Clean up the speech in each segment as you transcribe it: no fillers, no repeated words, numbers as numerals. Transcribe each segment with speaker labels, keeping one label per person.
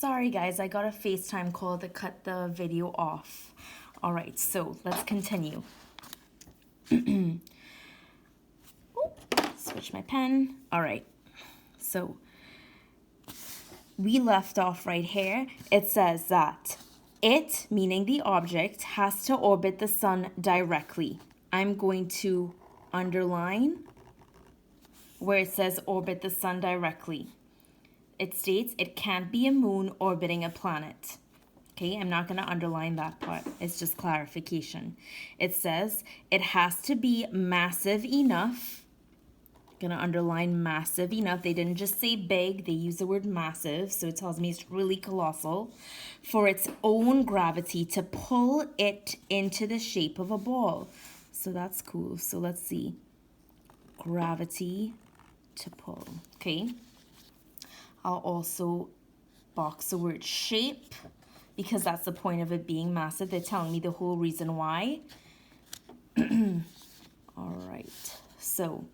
Speaker 1: Sorry guys, I got a FaceTime call to cut the video off. All right, so let's continue. Switch my pen. All right, so we left off right here. It says that it, meaning the object, has to orbit the sun directly. I'm going to underline where it says orbit the sun directly. It states it can't be a moon orbiting a planet. Okay, I'm not going to underline that part. It's just clarification. It says it has to be massive enough. I'm going to underline massive enough. They didn't just say big, they used the word massive, so it tells me it's really colossal, for its own gravity to pull it into the shape of a ball. So that's cool. So let's see. Gravity to pull. Okay. I'll also box the word shape because that's the point of it being massive. They're telling me the whole reason why. All right, so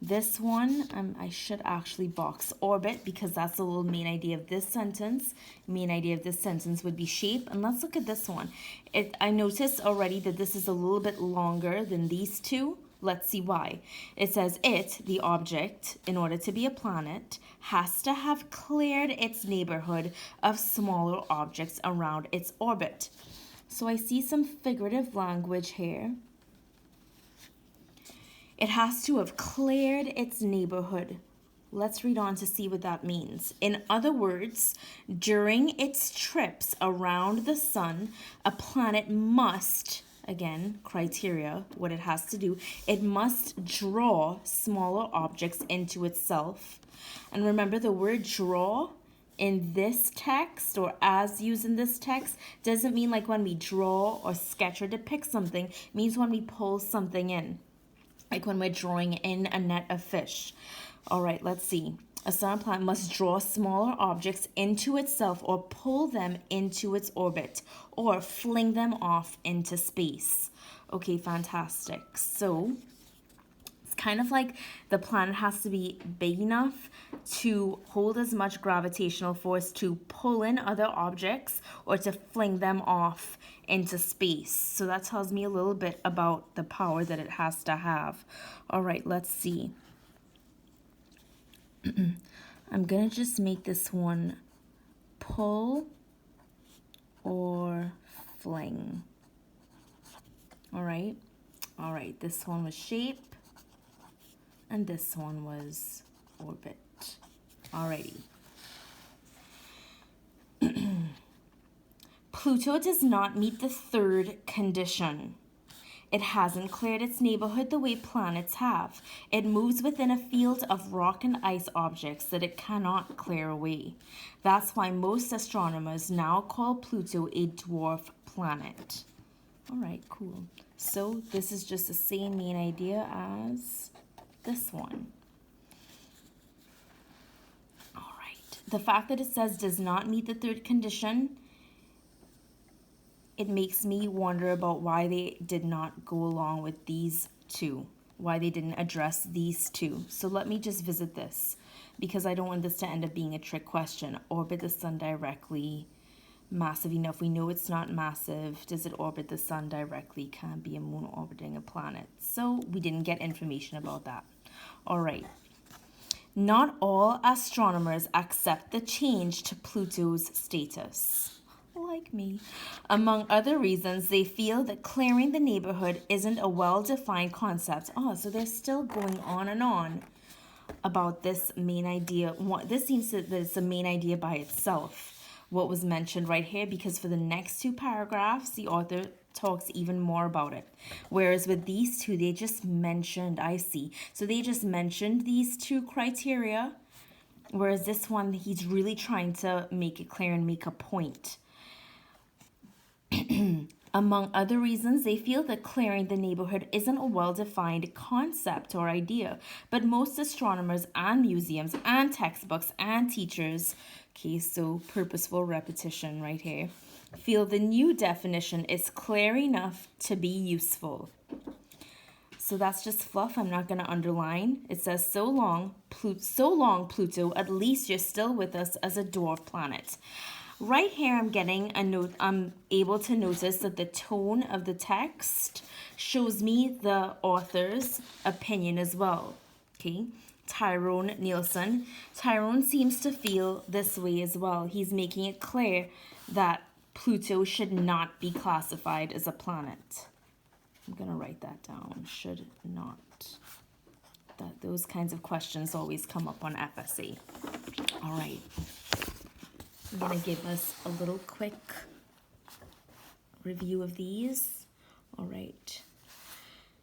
Speaker 1: this one, I should actually box orbit because that's the little main idea of this sentence. Main idea of this sentence would be shape. And let's look at this one. I noticed already that this is a little bit longer than these two. Let's see why. It says it, the object, in order to be a planet, has to have cleared its neighborhood of smaller objects around its orbit. So I see some figurative language here. It has to have cleared its neighborhood. Let's read on to see what that means. In other words, during its trips around the sun, a planet must, again, criteria, what it has to do, it must draw smaller objects into itself. And remember, the word draw in this text, or as used in this text, doesn't mean like when we draw or sketch or depict something. It means when we pull something in, like when we're drawing in a net of fish. All right, let's see. A sun planet must draw smaller objects into itself or pull them into its orbit or fling them off into space. Okay, fantastic. So it's kind of like the planet has to be big enough to hold as much gravitational force to pull in other objects or to fling them off into space. So that tells me a little bit about the power that it has to have. All right, let's see. I'm going to just make this one pull or fling. All right. All right. This one was shape and this one was orbit. Alrighty. Pluto does not meet the third condition. It hasn't cleared its neighborhood the way planets have. It moves within a field of rock and ice objects that it cannot clear away. That's why most astronomers now call Pluto a dwarf planet. All right, cool. So this is just the same main idea as this one. All right. The fact that it says does not meet the third condition, it makes me wonder about why they did not go along with these two, why they didn't address these two. So let me just visit this because I don't want this to end up being a trick question. Orbit the sun directly, massive enough. We know it's not massive. Does it orbit the sun directly? Can't be a moon orbiting a planet. So we didn't get information about that. All right. Not all astronomers accept the change to Pluto's status. Like me. Among other reasons, they feel that clearing the neighborhood isn't a well-defined concept. Oh, so they're still going on and on about this main idea. This seems that it's a main idea by itself, what was mentioned right here, because for the next two paragraphs, the author talks even more about it. Whereas with these two, they just mentioned, I see. So they just mentioned these two criteria, whereas this one, he's really trying to make it clear and make a point. Among other reasons, they feel that clearing the neighborhood isn't a well-defined concept or idea, but most astronomers and museums and textbooks and teachers, okay, so purposeful repetition right here, feel the new definition is clear enough to be useful. So that's just fluff. I'm not going to underline. It says, so long, Pluto, at least you're still with us as a dwarf planet. Right here, I'm getting a note. I'm able to notice that the tone of the text shows me the author's opinion as well. Okay, Tyrone Nielsen. Tyrone seems to feel this way as well. He's making it clear that Pluto should not be classified as a planet. I'm gonna write that down. Should not. Those kinds of questions always come up on FSA. All right. I'm going to give us a little quick review of these. All right.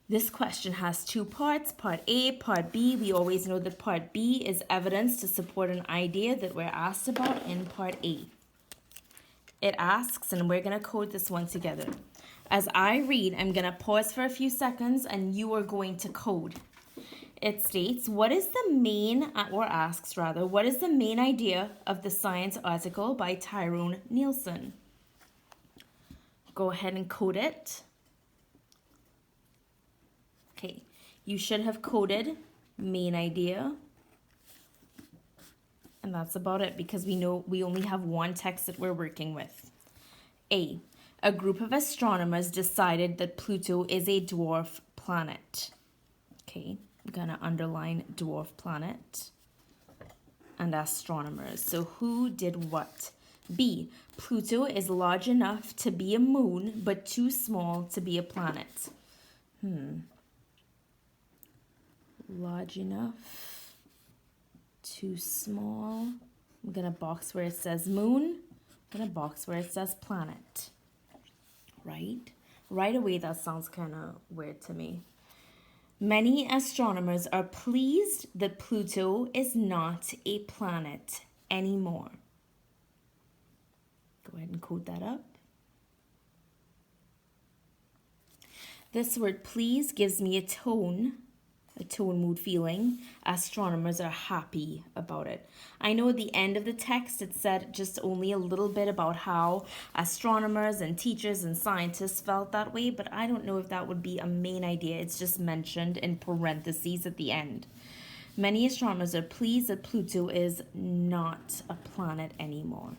Speaker 1: This question has two parts, part A, part B. We always know that part B is evidence to support an idea that we're asked about in part A. It asks, and we're going to code this one together. As I read, I'm going to pause for a few seconds, and you are going to code. It states, what is the main, or asks rather, what is the main idea of the science article by Tyrone Nielsen? Go ahead and code it. Okay, you should have coded main idea. And that's about it because we know we only have one text that we're working with. A group of astronomers decided that Pluto is a dwarf planet. Okay. I'm gonna underline dwarf planet and astronomers. So who did what? B, Pluto is large enough to be a moon, but too small to be a planet. Large enough, too small. I'm gonna box where it says moon. I'm gonna box where it says planet. Right? Right away, that sounds kind of weird to me. Many astronomers are pleased that Pluto is not a planet anymore. Go ahead and code that up. This word please gives me a tone mood feeling. Astronomers are happy about it. I know at the end of the text it said just only a little bit about how astronomers and teachers and scientists felt that way, but I don't know if that would be a main idea. It's just mentioned in parentheses at the end. Many astronomers are pleased that Pluto is not a planet anymore.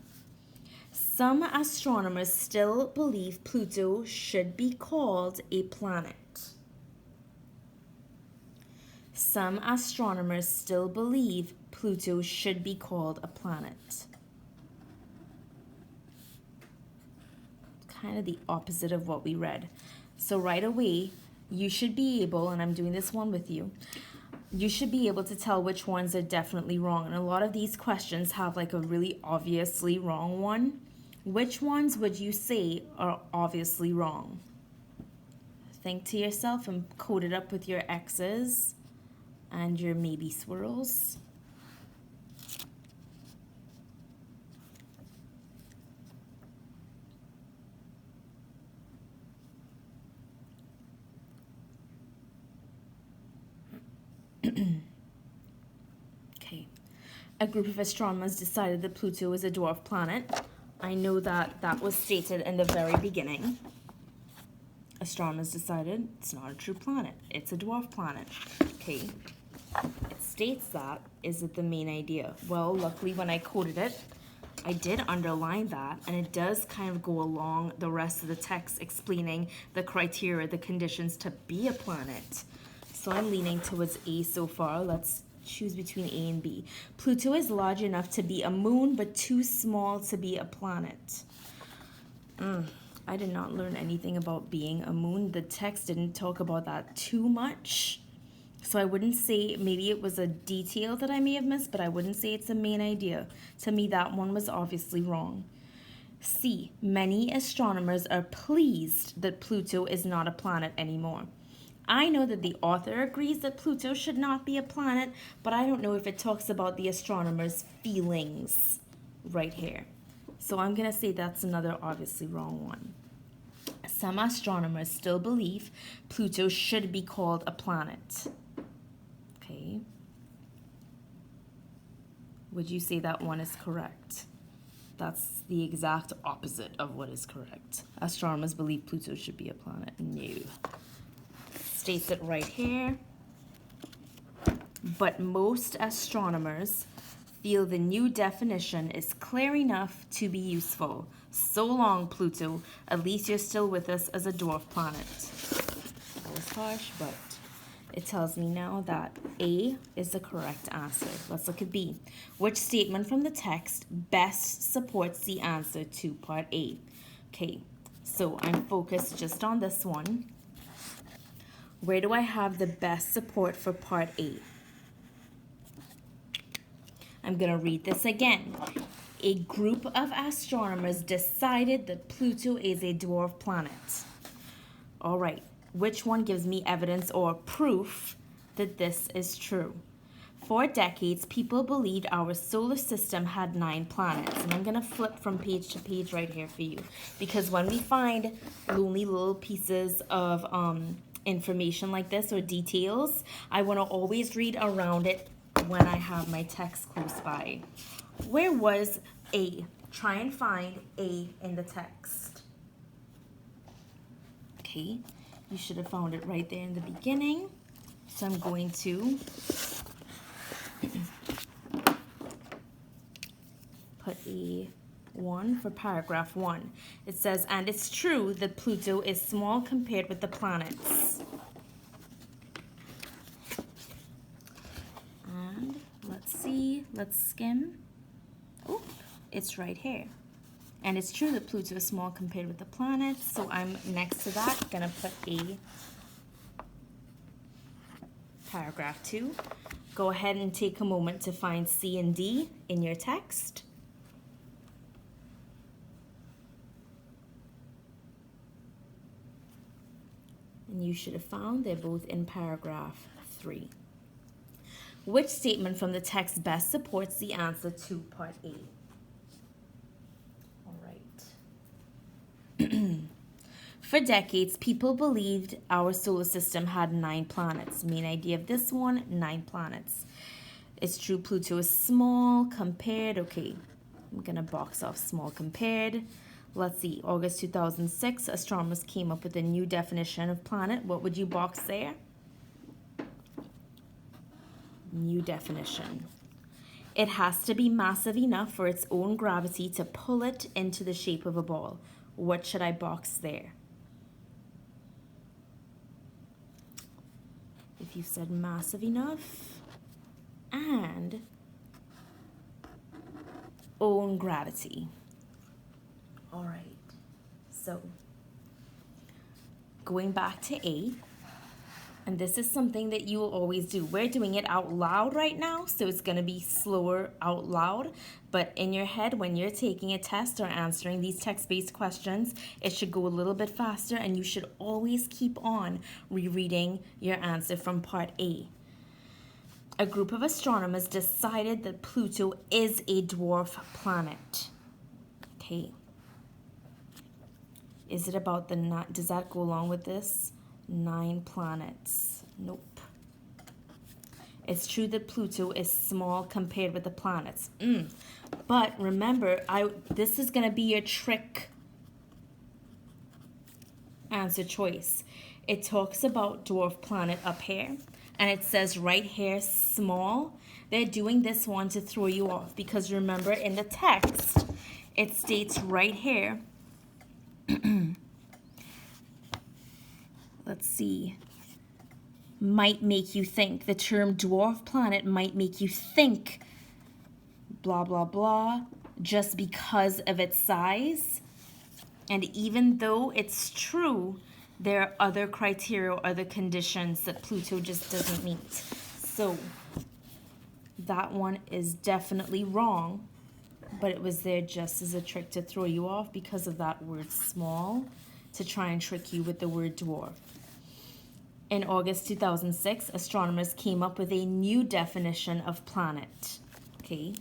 Speaker 1: Some astronomers still believe Pluto should be called a planet. Some astronomers still believe Pluto should be called a planet. Kind of the opposite of what we read. So right away, you should be able, and I'm doing this one with you, you should be able to tell which ones are definitely wrong. And a lot of these questions have like a really obviously wrong one. Which ones would you say are obviously wrong? Think to yourself and code it up with your X's and your maybe swirls. Okay. A group of astronomers decided that Pluto is a dwarf planet. I know that that was stated in the very beginning. Astronomers decided it's not a true planet. It's a dwarf planet. Okay. It states that. Is it the main idea? Well, luckily when I coded it, I did underline that, and it does kind of go along the rest of the text explaining the criteria, the conditions to be a planet. So I'm leaning towards A so far. Let's choose between A and B. Pluto is large enough to be a moon, but too small to be a planet. I did not learn anything about being a moon. The text didn't talk about that too much. So I wouldn't say, maybe it was a detail that I may have missed, but I wouldn't say it's a main idea. To me, that one was obviously wrong. C, many astronomers are pleased that Pluto is not a planet anymore. I know that the author agrees that Pluto should not be a planet, but I don't know if it talks about the astronomers' feelings right here. So I'm going to say that's another obviously wrong one. Some astronomers still believe Pluto should be called a planet. Okay. Would you say that one is correct? That's the exact opposite of what is correct. Astronomers believe Pluto should be a planet. No. States it right here. But most astronomers feel the new definition is clear enough to be useful. So long, Pluto. At least you're still with us as a dwarf planet. That was harsh, but it tells me now that A is the correct answer. Let's look at B. Which statement from the text best supports the answer to part A? Okay, so I'm focused just on this one. Where do I have the best support for part A? I'm going to read this again. A group of astronomers decided that Pluto is a dwarf planet. All right, which one gives me evidence or proof that this is true? For decades, people believed our solar system had 9 planets. And I'm going to flip from page to page right here for you. Because when we find lonely little pieces of information like this or details, I want to always read around it when I have my text close by. Where was A? Try and find A in the text. Okay, you should have found it right there in the beginning. So I'm going to put a 1 for paragraph 1. It says, and it's true that Pluto is small compared with the planets. And let's see, let's skim. Oh, it's right here. And it's true that Pluto is small compared with the planets. So I'm next to that gonna put a paragraph 2. Go ahead and take a moment to find C and D in your text. And you should have found they're both in paragraph 3. Which statement from the text best supports the answer to part A? All right. For decades, people believed our solar system had 9 planets. Main idea of this one, 9 planets. It's true Pluto is small compared. Okay, I'm gonna box off small compared. Let's see, August 2006, astronomers came up with a new definition of planet. What would you box there? New definition. It has to be massive enough for its own gravity to pull it into the shape of a ball. What should I box there? If you said massive enough and own gravity. All right, so going back to A, and this is something that you will always do. We're doing it out loud right now, so it's going to be slower out loud. But in your head, when you're taking a test or answering these text-based questions, it should go a little bit faster, and you should always keep on rereading your answer from part A. A group of astronomers decided that Pluto is a dwarf planet. Okay. Is it about the 9? Does that go along with this? 9 planets. Nope. It's true that Pluto is small compared with the planets. But remember, this is going to be your trick answer choice. It talks about dwarf planet up here, and it says right here, small. They're doing this one to throw you off because remember in the text, it states right here, let's see, might make you think. The term dwarf planet might make you think blah, blah, blah, just because of its size. And even though it's true, there are other criteria or other conditions that Pluto just doesn't meet. So that one is definitely wrong, but it was there just as a trick to throw you off because of that word small, to try and trick you with the word dwarf. In August 2006, astronomers came up with a new definition of planet. Okay.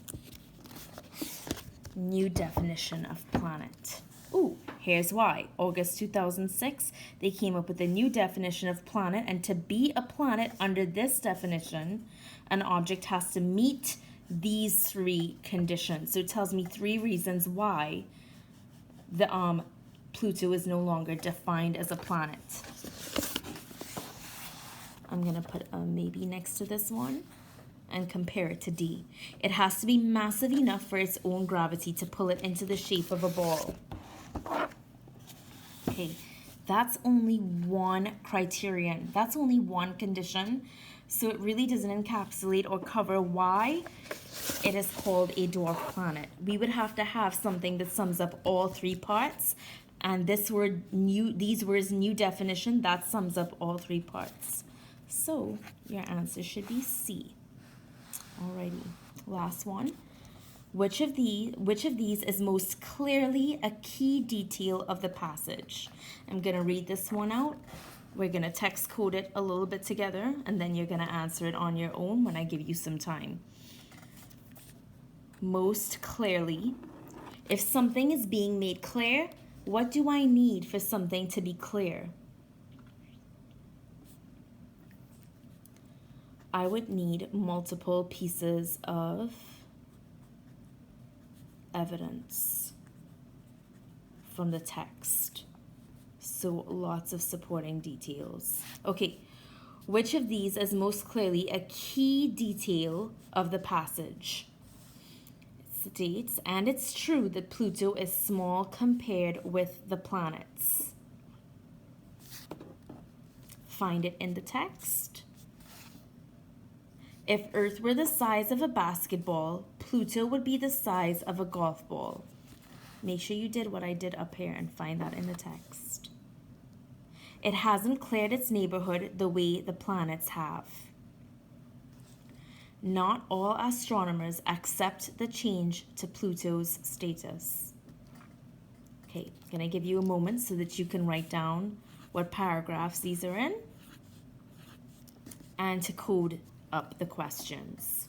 Speaker 1: New definition of planet. Ooh, here's why. August 2006, they came up with a new definition of planet, and to be a planet under this definition, an object has to meet these 3 conditions. So it tells me 3 reasons why the Pluto is no longer defined as a planet. I'm gonna put a maybe next to this one. and compare it to D. It has to be massive enough for its own gravity to pull it into the shape of a ball. Okay, that's only one criterion. That's only one condition. So it really doesn't encapsulate or cover why it is called a dwarf planet. We would have to have something that sums up all three parts. And these words, new definition, that sums up all three parts. So your answer should be C. Alrighty, last one. Which of these is most clearly a key detail of the passage? I'm gonna read this one out. We're gonna text code it a little bit together, and then you're gonna answer it on your own when I give you some time. Most clearly. If something is being made clear, what do I need for something to be clear? I would need multiple pieces of evidence from the text. So lots of supporting details. Okay, which of these is most clearly a key detail of the passage? It states, and it's true that Pluto is small compared with the planets. Find it in the text. If Earth were the size of a basketball, Pluto would be the size of a golf ball. Make sure you did what I did up here and find that in the text. It hasn't cleared its neighborhood the way the planets have. Not all astronomers accept the change to Pluto's status. Okay, I'm gonna give you a moment so that you can write down what paragraphs these are in and to code up the questions.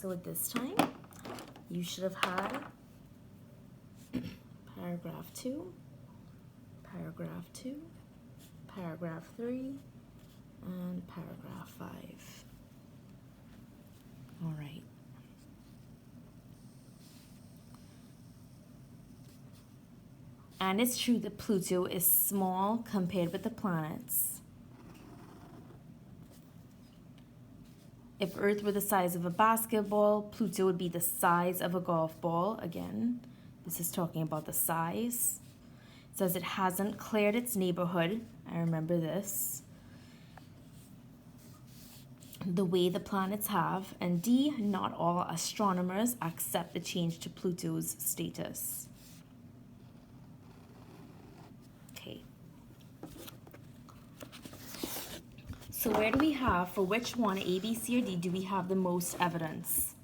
Speaker 1: So at this time, you should have had paragraph 2, paragraph 2, paragraph 3, and paragraph 5. All right. And it's true that Pluto is small compared with the planets. If Earth were the size of a basketball, Pluto would be the size of a golf ball. Again, this is talking about the size. It says it hasn't cleared its neighborhood. I remember this. The way the planets have. And D, not all astronomers accept the change to Pluto's status. Okay. So where do we have, for which one, A, B, C, or D, do we have the most evidence?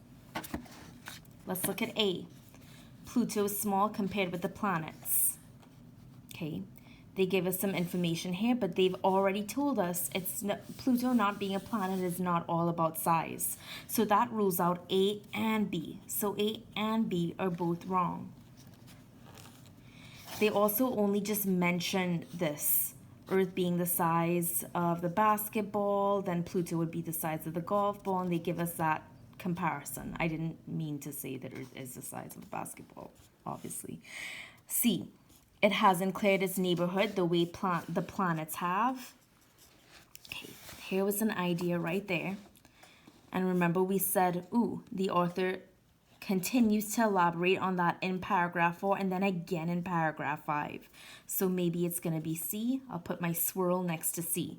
Speaker 1: Let's look at A. Pluto is small compared with the planets. Okay, they give us some information here, but they've already told us Pluto not being a planet is not all about size. So that rules out A and B. So A and B are both wrong. They also only just mention this. Earth being the size of the basketball, then Pluto would be the size of the golf ball, and they give us that comparison. I didn't mean to say that Earth is the size of a basketball, obviously. C, it hasn't cleared its neighborhood the way the planets have. Okay, here was an idea right there. And remember we said, the author continues to elaborate on that in paragraph 4 and then again in paragraph 5. So maybe it's going to be C. I'll put my swirl next to C.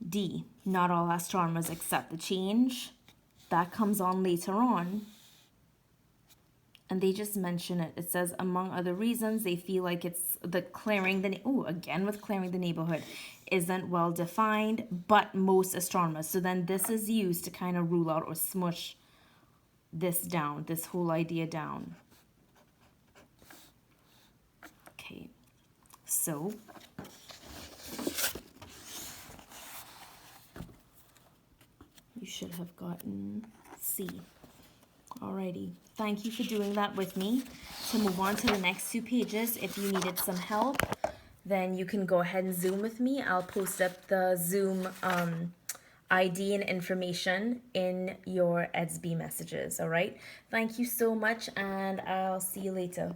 Speaker 1: D, not all astronomers accept the change. That comes on later on. And they just mention it. It says, among other reasons, they feel like it's the clearing the neighborhood isn't well defined, but most astronomers. So then this is used to kind of rule out or smush this whole idea down. Okay, so you should have gotten C. Alrighty, thank you for doing that with me. To move on to the next 2 pages, if you needed some help, then you can go ahead and Zoom with me. I'll post up the Zoom ID and information in your EDSB messages, all right? Thank you so much, and I'll see you later.